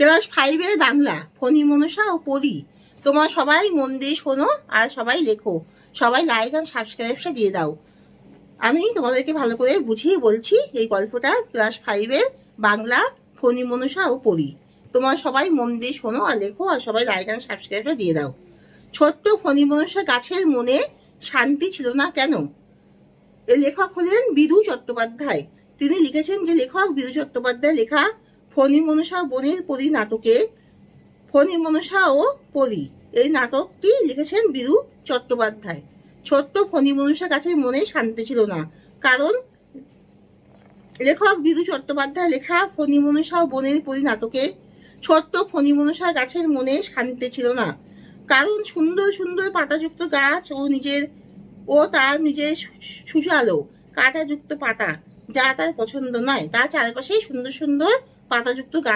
Class 5-এর Bangla ফণী মনসা ও পরী। তোমরা সবাই মন দিয়ে শোনো আর সবাই লেখো, সবাই লাইক আর সাবস্ক্রাইবটা দিয়ে দাও। আমি তোমাদেরকে ভালো করে বুঝিয়ে বলছি এই গল্পটা ক্লাস 5-এর বাংলা ফণী মনসা ও পরী। তোমরা সবাই মন দিয়ে শোনো আর লেখো আর সবাই লাইক আর সাবস্ক্রাইবটা দিয়ে দাও। ছোট্ট ফণী মনসা গাছের মনে শান্তি ছিল না কেন? এর লেখক হলেন বিধু চট্টোপাধ্যায়। তিনি লিখেছেন যে লেখক বিধু চট্টোপাধ্যায় লেখা ফণী মনসা বনের পরী নাটকে ফণী মনসা ও পরী এই নাটকটি লিখেছেন বিধু চট্টোপাধ্যায়। ছোট্ট ফণী মনসা গাছের মনে শান্তি ছিল না কারণ লেখক বিধু চট্টোপাধ্যায় লেখা ফণী মনসা ও বনের পরী নাটকে ছোট্ট ফণী মনসা গাছের মনে শান্তি ছিল না কারণ সুন্দর সুন্দর পাতাযুক্ত গাছ ও তার নিজের সুশালো কাঁটাযুক্ত পাতা যা তার পছন্দ নয়, তার চারপাশে সুন্দর সুন্দর পাতাযুক্ত গাছ